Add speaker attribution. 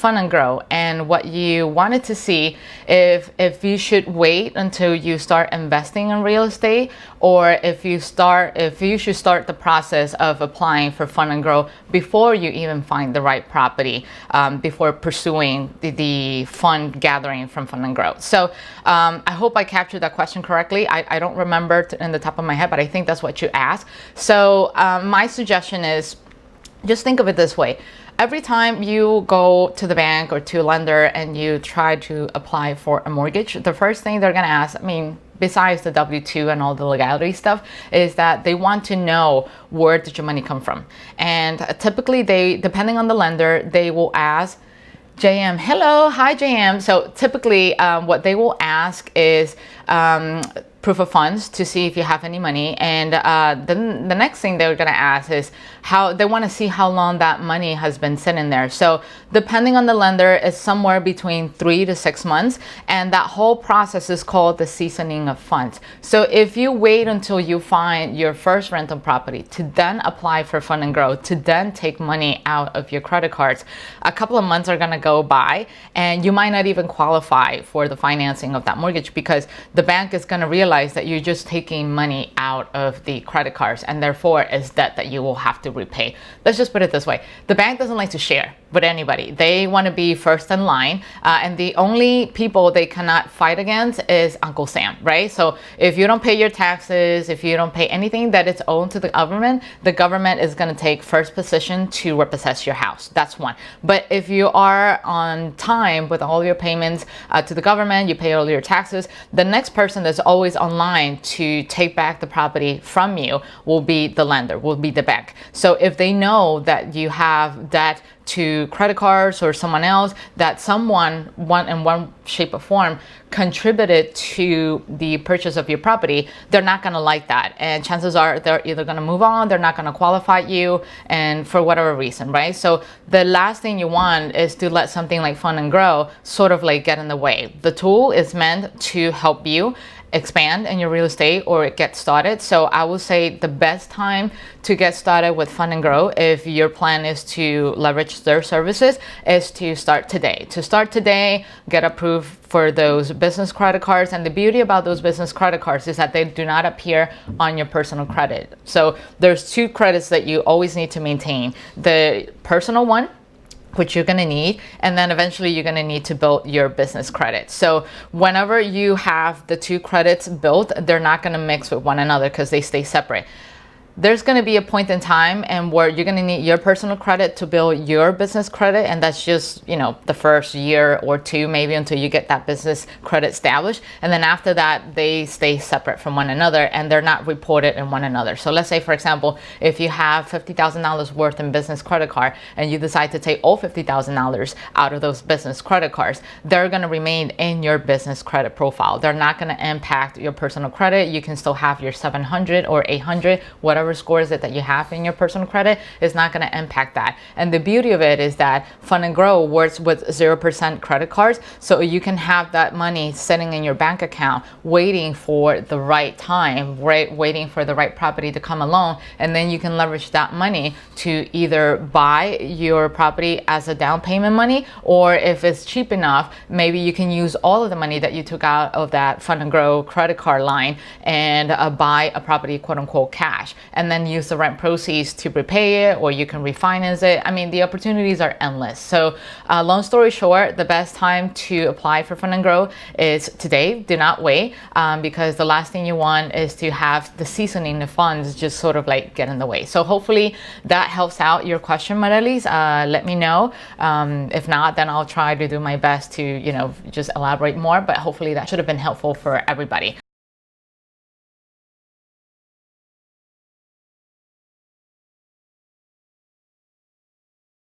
Speaker 1: Fund and Grow, and what you wanted to see if you should wait until you start investing in real estate, or if you should start the process of applying for Fund and Grow before you even find the right property, before pursuing the fund gathering from Fund and Grow. So I hope I captured that question correctly. I don't remember in the top of my head, but I think that's what you asked. So my suggestion is, just think of it this way. Every time you go to the bank or to a lender and you try to apply for a mortgage, the first thing they're going to ask, besides the W-2 and all the legality stuff, is that they want to know, where did your money come from? And typically depending on the lender, they will ask, JM, hello, hi JM. So typically what they will ask is proof of funds to see if you have any money, and then the next thing they're going to ask is they want to see how long that money has been sitting there. So depending on the lender, it's somewhere between 3 to 6 months, and that whole process is called the seasoning of funds. So if you wait until you find your first rental property to then apply for Fund and Grow, to then take money out of your credit cards, a couple of months are going to go by, and you might not even qualify for the financing of that mortgage, because the bank is going to realize that you're just taking money out of the credit cards, and therefore it's debt that you will have to repay. Let's just put it this way. The bank doesn't like to share with anybody. They want to be first in line, and the only people they cannot fight against is Uncle Sam, right? So if you don't pay your taxes, if you don't pay anything that is owed to the government is going to take first position to repossess your house. That's one. But if you are on time with all your payments to the government, you pay all your taxes, the next person that's always online to take back the property from you will be the lender, will be the bank. So if they know that you have debt to credit cards or someone else, that someone in one shape or form contributed to the purchase of your property, they're not going to like that, and chances are they're either going to move on, they're not going to qualify you, and for whatever reason, right? So the last thing you want is to let something like Fund and Grow sort of like get in the way. The tool is meant to help you expand in your real estate or get started. So I would say the best time to get started with Fund and Grow, if your plan is to leverage their services, is to start today. To start today, get approved for those business credit cards. And the beauty about those business credit cards is that they do not appear on your personal credit. So there's 2 credits that you always need to maintain. The personal one, which you're going to need, and then eventually you're going to need to build your business credit. So whenever you have the 2 credits built, they're not going to mix with one another because they stay separate. There's going to be a point in time and where you're going to need your personal credit to build your business credit, and that's just, the first year or 2 maybe until you get that business credit established. And then after that, they stay separate from one another and they're not reported in one another. So let's say, for example, if you have $50,000 worth in business credit card and you decide to take all $50,000 out of those business credit cards, they're going to remain in your business credit profile. They're not going to impact your personal credit. You can still have your 700 or 800, whatever scores that you have in your personal credit is not going to impact that. And the beauty of it is that Fund and Grow works with 0% credit cards, so you can have that money sitting in your bank account waiting for the right time, right? Waiting for the right property to come along, and then you can leverage that money to either buy your property as a down payment money, or if it's cheap enough, maybe you can use all of the money that you took out of that Fund and Grow credit card line and buy a property, quote unquote, cash, and then use the rent proceeds to repay it, or you can refinance it. The opportunities are endless. So long story short, the best time to apply for Fund and Grow is today. Do not wait, because the last thing you want is to have the seasoning the funds just sort of like get in the way. So hopefully that helps out your question, Marelis. Let me know. If not, then I'll try to do my best to, just elaborate more, but hopefully that should have been helpful for everybody.